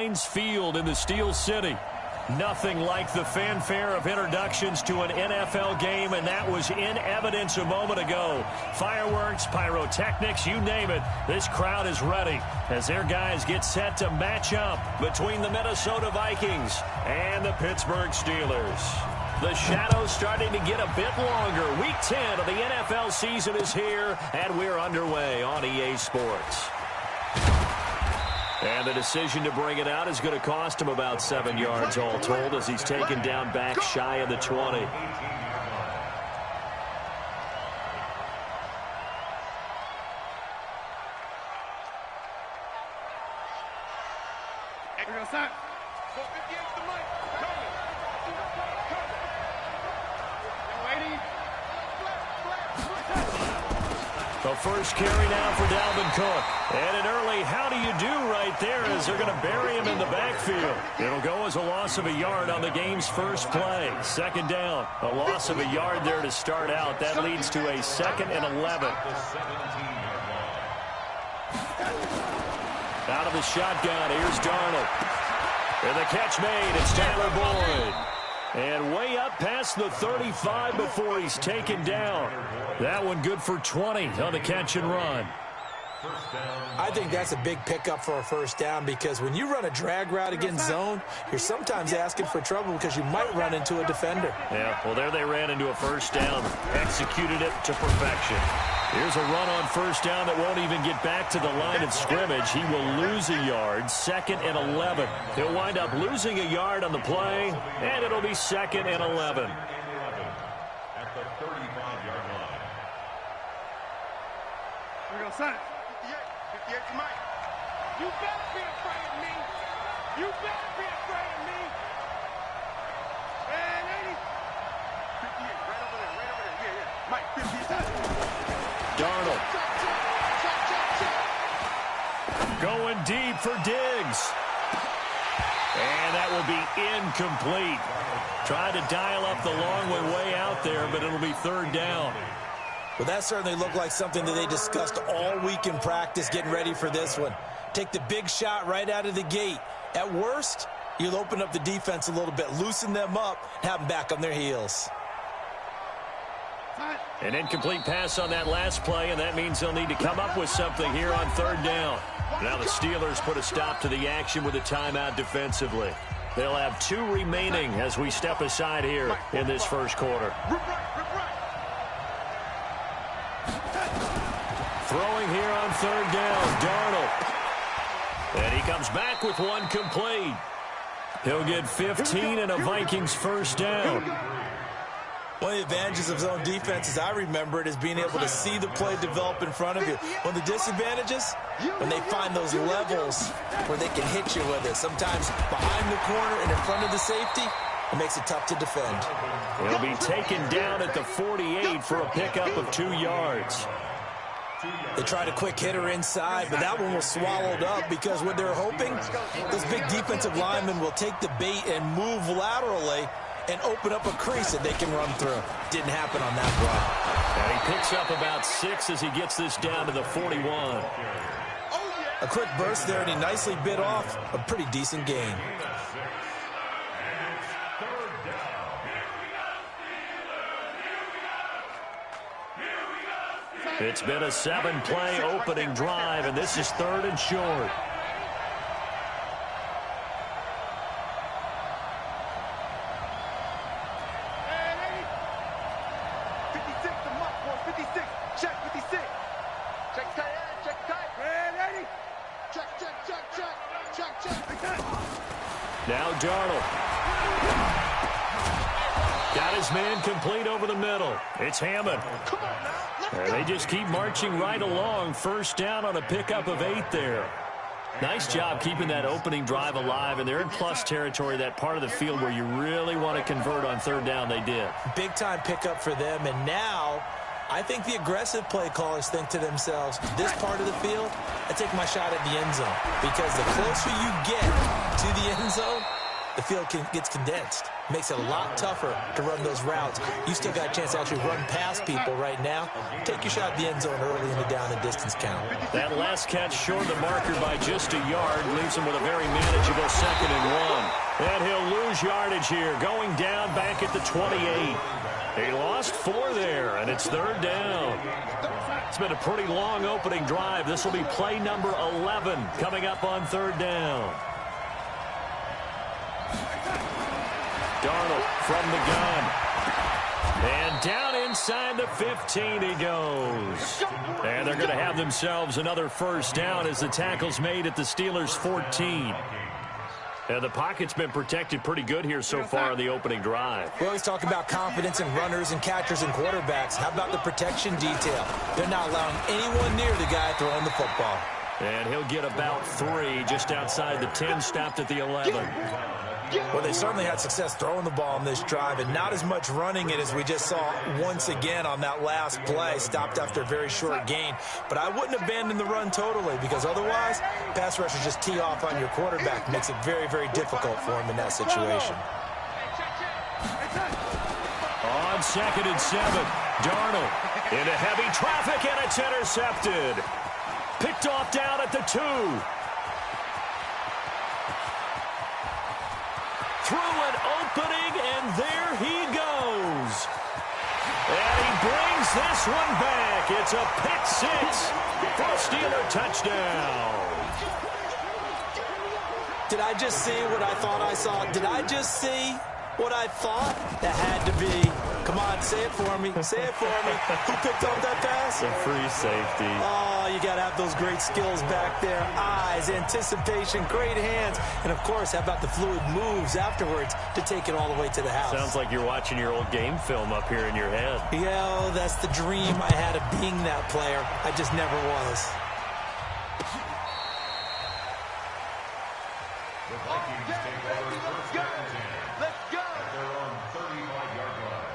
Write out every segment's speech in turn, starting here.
Field in the Steel City. Nothing like the fanfare of introductions to an NFL game, and that was in evidence a moment ago. Fireworks, pyrotechnics, you name it. This crowd is ready as their guys get set to match up between the Minnesota Vikings and the Pittsburgh Steelers. The shadows starting to get a bit longer. Week 10 of the NFL season is here, and we're underway on EA Sports. And the decision to bring it out is going to cost him about 7 yards all told as he's taken down back shy of the 20. The first carry now for Dalvin Cook. And an early how do you do right there as they're going to bury him in the backfield. It'll go as a loss of a yard on the game's first play. Second down. A loss of a yard there to start out. That leads to a 2nd and 11. Out of the shotgun. Here's Darnold. And the catch made. It's Tyler Boyd. And way up past the 35 before he's taken down. That one good for 20 on the catch and run. I think that's a big pickup for a first down because when you run a drag route against zone, you're sometimes asking for trouble because you might run into a defender. Yeah, well, there they ran into a first down. Executed it to perfection. Here's a run on first down that won't even get back to the line of scrimmage. He will lose a yard, 2nd and 11. He'll wind up losing a yard on the play, and it'll be 2nd and 11. At the 35-yard line. Here we go, son. 58 to Mike. You better be afraid of me. You better be afraid of me. And 80. 58, right over there. Yeah. Mike, 58. Darnold. Going deep for Diggs. And that will be incomplete. Trying to dial up the long way out there, but it'll be 3rd down. Well, that certainly looked like something that they discussed all week in practice getting ready for this one. Take the big shot right out of the gate. At worst, you'll open up the defense a little bit, loosen them up, have them back on their heels. An incomplete pass on that last play, and that means they'll need to come up with something here on 3rd down. Now the Steelers put a stop to the action with a timeout defensively. They'll have 2 remaining as we step aside here in this first quarter. Throwing here on 3rd down, Darnold. And he comes back with one complete. He'll get 15 and a Vikings first down. One of the advantages of zone defense, as I remember it, is being able to see the play develop in front of you. One of the disadvantages, when they find those levels where they can hit you with it. Sometimes behind the corner and in front of the safety, it makes it tough to defend. He'll be taken down at the 48 for a pickup of 2 yards. They tried a quick hitter inside, but that one was swallowed up because what they're hoping, those big defensive linemen will take the bait and move laterally and open up a crease that they can run through. Didn't happen on that play. And he picks up about 6 as he gets this down to the 41. A quick burst there, and he nicely bit off a pretty decent gain. It's been a 7-play opening drive, and this is 3rd and short. Now Darnold. Got his man complete over the middle. It's Hammond. And they just keep marching right along. First down on a pickup of 8 there. Nice job keeping that opening drive alive, and they're in plus territory, that part of the field where you really want to convert on 3rd down. They did. Big-time pickup for them, and now I think the aggressive play callers think to themselves, this part of the field, I take my shot at the end zone. Because the closer you get to the end zone, the field gets condensed. makes it a lot tougher to run those routes. You still got a chance to actually run past people right now. Take your shot at the end zone early in the down and distance count. That last catch short of the marker by just a yard leaves him with a very manageable 2nd and 1. And he'll lose yardage here, going down back at the 28. He lost 4 there, and it's 3rd down. It's been a pretty long opening drive. This will be play number 11 coming up on 3rd down. Darnold from the gun. And down inside the 15 he goes. And they're going to have themselves another 1st down as the tackle's made at the Steelers' 14. And the pocket's been protected pretty good here so far in the opening drive. We always talk about confidence in runners and catchers and quarterbacks. How about the protection detail? They're not allowing anyone near the guy throwing the football. And he'll get about 3 just outside the 10, stopped at the 11. Well, they certainly had success throwing the ball on this drive, and not as much running it as we just saw once again on that last play. Stopped after a very short gain. But I wouldn't abandon the run totally, because otherwise, pass rushers just tee off on your quarterback. Makes it very, very difficult for him in that situation. On 2nd and 7, Darnold into heavy traffic, and it's intercepted. Picked off down at the 2. Through an opening, and there he goes. And he brings this one back. It's a pick 6 for a Steeler touchdown. Did I just see what I thought I saw? Did I just see what I thought? That had to be. Come on, say it for me. Say it for me. Who picked up that pass? The free safety. Oh, you got to have those great skills back there. Eyes, anticipation, great hands. And, of course, how about the fluid moves afterwards to take it all the way to the house? Sounds like you're watching your old game film up here in your head. Yeah, that's the dream I had of being that player. I just never was. The Vikings take over first down and 10. Let's go. At their own 35-yard line.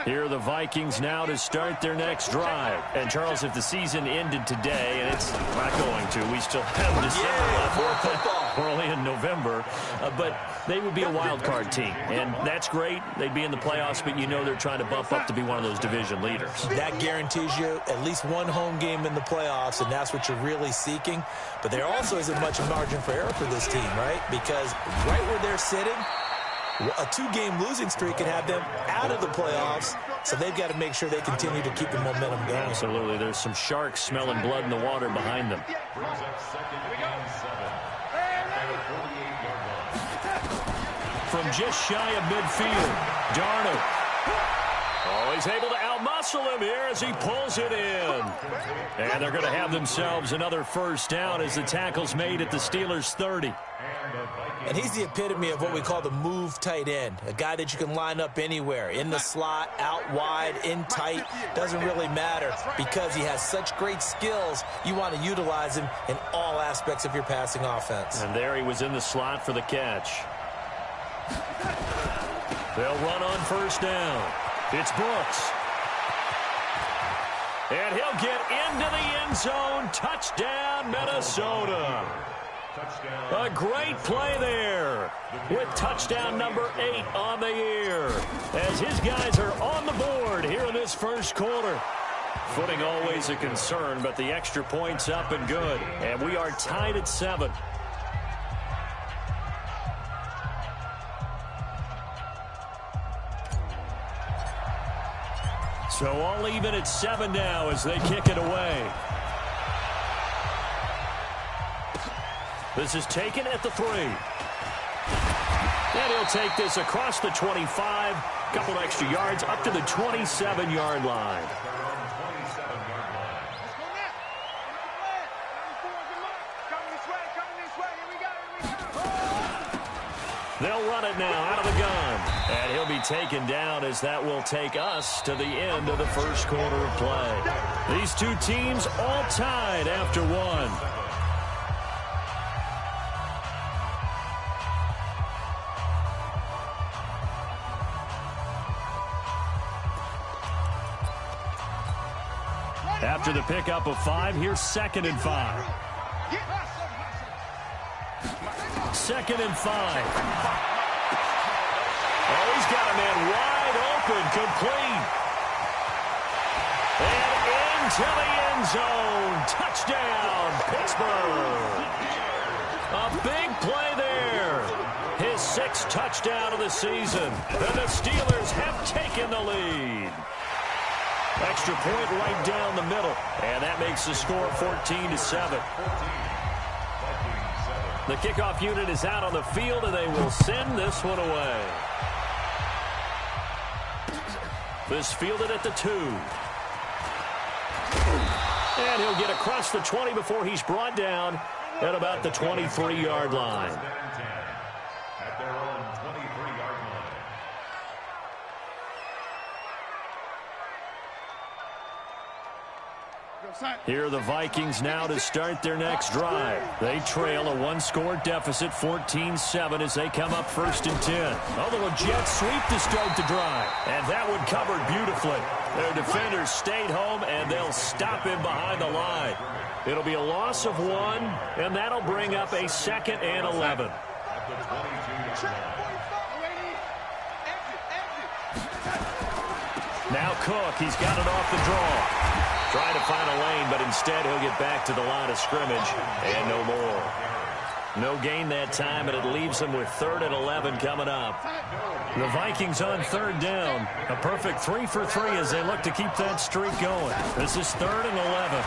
Here are the Vikings now to start their next drive. And, Charles, if the season ended today, and it's not going to, we still have December left. We're only in November. But they would be a wild card team. And that's great. They'd be in the playoffs, but you know they're trying to bump up to be one of those division leaders. That guarantees you at least one home game in the playoffs, and that's what you're really seeking. But there also isn't much margin for error for this team, right? Because right where they're sitting, a 2-game losing streak can have them out of the playoffs, so they've got to make sure they continue to keep the momentum going. Absolutely. There's some sharks smelling blood in the water behind them. Brings up 2nd and 7. At their 48-yard line. From just shy of midfield, Darnold. Oh, he's able to outmuscle him here as he pulls it in. And they're going to have themselves another 1st down as the tackle's made at the Steelers' 30. And he's the epitome of what we call the move tight end, a guy that you can line up anywhere, in the slot, out wide, in tight, doesn't really matter because he has such great skills. You want to utilize him in all aspects of your passing offense. And there he was in the slot for the catch. They'll run on 1st down. It's Brooks. And he'll get into the end zone. Touchdown, Minnesota. A great play there with touchdown number 8 on the year as his guys are on the board here in this 1st quarter. Footing always a concern, but the extra point's up and good. And we are tied at 7. So all even at 7 now as they kick it away. This is taken at the 3. And he'll take this across the 25. Couple extra yards up to the 27-yard line. They'll run it now out of the gun. And he'll be taken down as that will take us to the end of the 1st quarter of play. These two teams all tied after 1. After the pickup of 5, here's 2nd and 5. 2nd and 5. Oh, he's got a man wide open, complete. And into the end zone. Touchdown, Pittsburgh. A big play there. His 6th touchdown of the season. And the Steelers have taken the lead. Extra point right down the middle. And that makes the score 14-7. The kickoff unit is out on the field, and they will send this one away. This fielded at the 2. And he'll get across the 20 before he's brought down at about the 23-yard line. At their own 23-yard line. Here are the Vikings now to start their next drive. They trail a 1-score deficit, 14-7, as they come up 1st and 10. A little jet sweep to start the drive. And that one covered beautifully. Their defenders stayed home, and they'll stop him behind the line. It'll be a loss of 1, and that'll bring up a 2nd and 11. Now Cook, he's got it off the draw. Trying to find a lane, but instead he'll get back to the line of scrimmage, and no more. No gain that time, and it leaves them with 3rd and 11 coming up. The Vikings on 3rd down. A perfect 3 for 3 as they look to keep that streak going. This is 3rd and 11.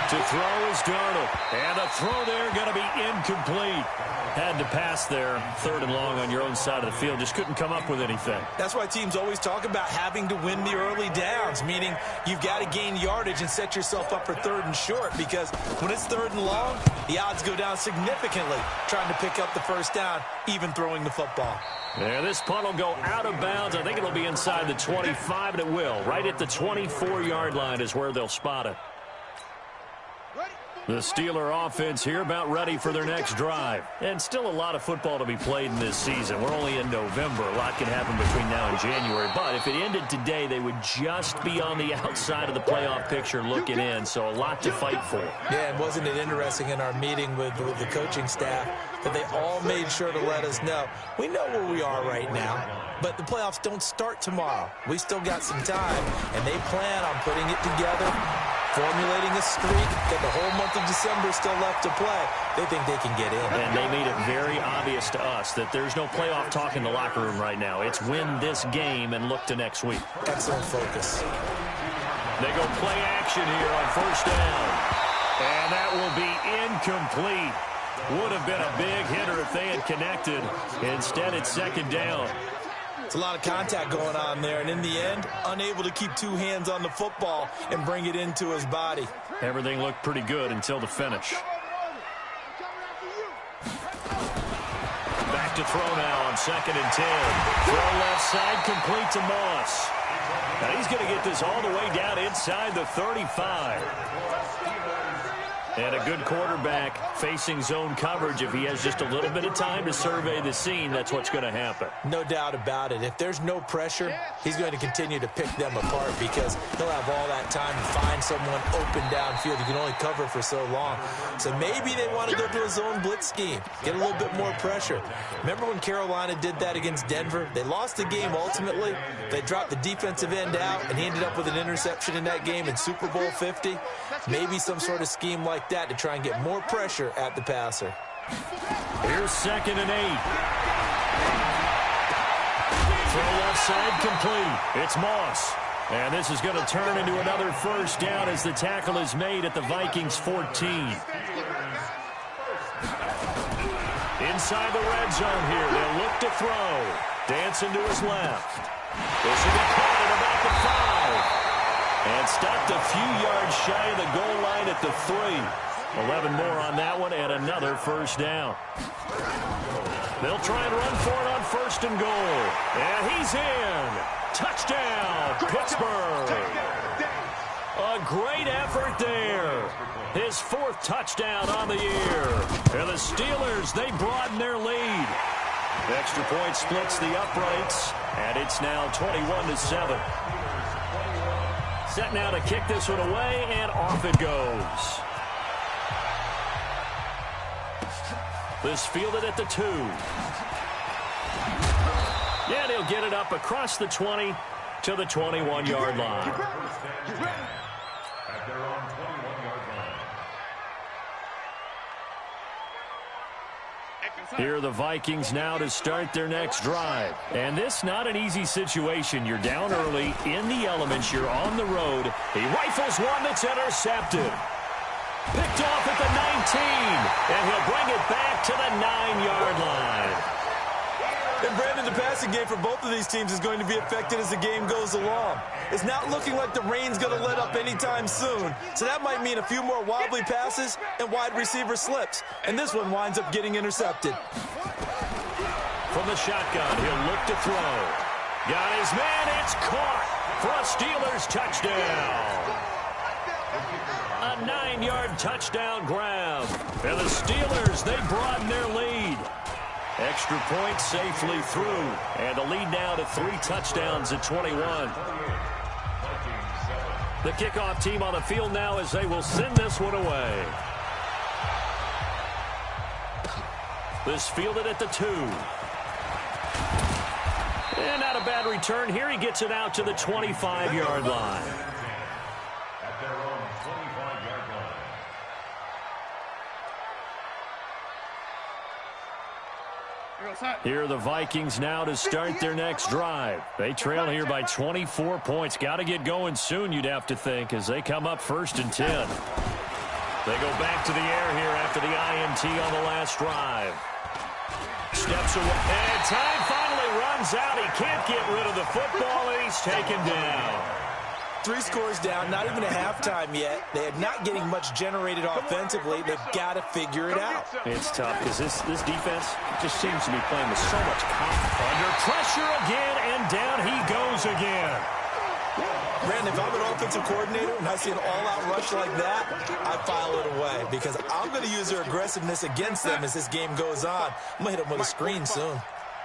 To throw is Darnold. And the throw there going to be incomplete. Had to pass there, 3rd and long on your own side of the field. Just couldn't come up with anything. That's why teams always talk about having to win the early downs, meaning you've got to gain yardage and set yourself up for 3rd and short, because when it's 3rd and long, the odds go down significantly trying to pick up the 1st down, even throwing the football. Yeah, this punt will go out of bounds. I think it'll be inside the 25, and it will. Right at the 24-yard line is where they'll spot it. The Steeler offense here about ready for their next drive. And still a lot of football to be played in this season. We're only in November. A lot can happen between now and January. But if it ended today, they would just be on the outside of the playoff picture looking in. So a lot to fight for. Yeah, and wasn't it interesting in our meeting with the coaching staff that they all made sure to let us know, we know where we are right now, but the playoffs don't start tomorrow. We still got some time, and they plan on putting it together, formulating a streak, that the whole month of December is still left to play. They think they can get in. And they made it very obvious to us that there's no playoff talk in the locker room right now. It's win this game and look to next week. Excellent focus. They go play action here on 1st down. And that will be incomplete. Would have been a big hitter if they had connected. Instead, it's 2nd down. It's a lot of contact going on there, and in the end, unable to keep 2 hands on the football and bring it into his body. Everything looked pretty good until the finish. Back to throw now on 2nd and 10. Throw left side, complete to Moss. Now he's going to get this all the way down inside the 35. And a good quarterback facing zone coverage. If he has just a little bit of time to survey the scene, that's what's going to happen. No doubt about it. If there's no pressure, he's going to continue to pick them apart because he'll have all that time to find someone open downfield. He can only cover for so long. So maybe they want to go to a zone blitz scheme, get a little bit more pressure. Remember when Carolina did that against Denver? They lost the game ultimately. They dropped the defensive end out, and he ended up with an interception in that game in Super Bowl 50. Maybe some sort of scheme like that to try and get more pressure at the passer. Here's 2nd and 8. Throw left side complete. It's Moss. And this is going to turn into another 1st down as the tackle is made at the Vikings 14. Inside the red zone here. They'll look to throw. Dancing to his left. This will be caught at about the 5. And stopped a few yards shy of the goal line at the 3. 11 more on that one and another 1st down. They'll try and run for it on 1st and goal. And he's in. Touchdown, Pittsburgh. A great effort there. His 4th touchdown on the year. And the Steelers, they broaden their lead. Extra point splits the uprights, and it's now 21-7. set now to kick this one away, and off it goes. This fielded at the 2. Yeah, he'll get it up across the 20 to the 21-yard line. At their own 21-yard line. Here are the Vikings now to start their next drive. And this not an easy situation. You're down early, in the elements, you're on the road. He rifles one that's intercepted. Picked off at the 19, and he'll bring it back to the 9-yard line. And Brandon, the passing game for both of these teams is going to be affected as the game goes along. It's not looking like the rain's going to let up anytime soon, so that might mean a few more wobbly passes and wide receiver slips. And this one winds up getting intercepted. From the shotgun, he'll look to throw. Got his man, it's caught for a Steelers touchdown. A 9-yard touchdown grab. And the Steelers, they broaden their lead. Extra point safely through. And the lead now to 3 touchdowns at 21. The kickoff team on the field now as they will send this one away. This fielded at the 2. And not a bad return here. He gets it out to the 25-yard line. At their own 25-yard line. Here are the Vikings now to start their next drive. They trail here by 24 points. Got to get going soon, you'd have to think, as they come up 1st and 10. They go back to the air here after the INT on the last drive. Steps away, and time finally runs out. He can't get rid of the football, and he's taken down. 3 scores down, not even a halftime yet. They are not getting much generated offensively. They've got to figure it out. It's tough because this defense just seems to be playing with so much confidence. Under pressure again, and down he goes again. Brandon, if I'm an offensive coordinator and I see an all-out rush like that, I file it away because I'm going to use their aggressiveness against them as this game goes on. I'm going to hit them with a screen soon.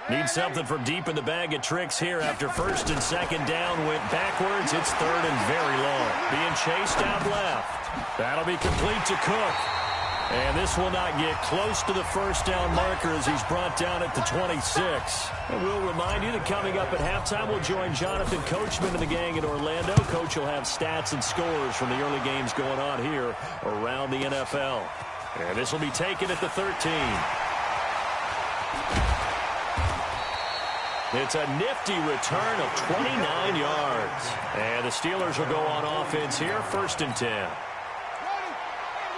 Need something from deep in the bag of tricks here after 1st and 2nd down. Went backwards. It's 3rd and very long. Being chased out left. That'll be complete to Cook. And this will not get close to the 1st down marker as he's brought down at the 26. And we'll remind you that coming up at halftime, we'll join Jonathan Coachman and the gang in Orlando. Coach will have stats and scores from the early games going on here around the NFL. And this will be taken at the 13. It's a nifty return of 29 yards. And the Steelers will go on offense here, 1st and 10.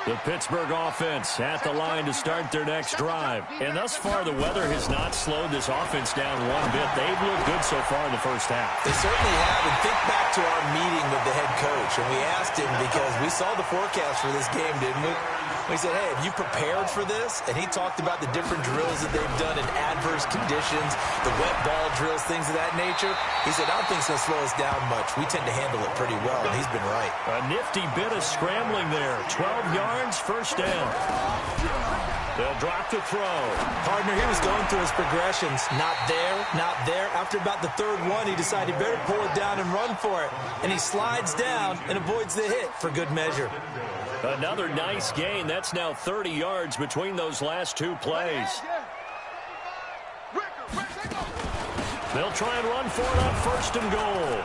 The Pittsburgh offense at the line to start their next drive. And thus far, the weather has not slowed this offense down one bit. They've looked good so far in the first half. They certainly have. And think back to our meeting with the head coach. And we asked him because we saw the forecast for this game, didn't we? We said, hey, have you prepared for this? And he talked about the different drills that they've done in adverse conditions, the wet ball drills, things of that nature. He said, I don't think it's going to slow us down much. We tend to handle it pretty well, and he's been right. A nifty bit of scrambling there. 12 yards, 1st down. They'll drop the throw. Partner, he was going through his progressions. Not there, not there. After about the 3rd one, he decided he better pull it down and run for it. And he slides down and avoids the hit for good measure. Another nice gain. That's now 30 yards between those last 2 plays. They'll try and run for it on 1st and goal.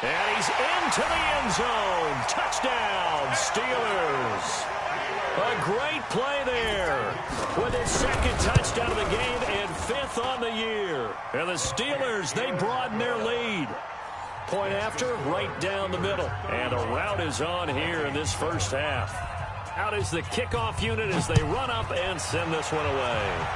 And he's into the end zone. Touchdown, Steelers. A great play there with his 2nd touchdown of the game and 5th on the year. And the Steelers, they broaden their lead. Point after, right down the middle. And a rout is on here in this first half. Out is the kickoff unit as they run up and send this one away.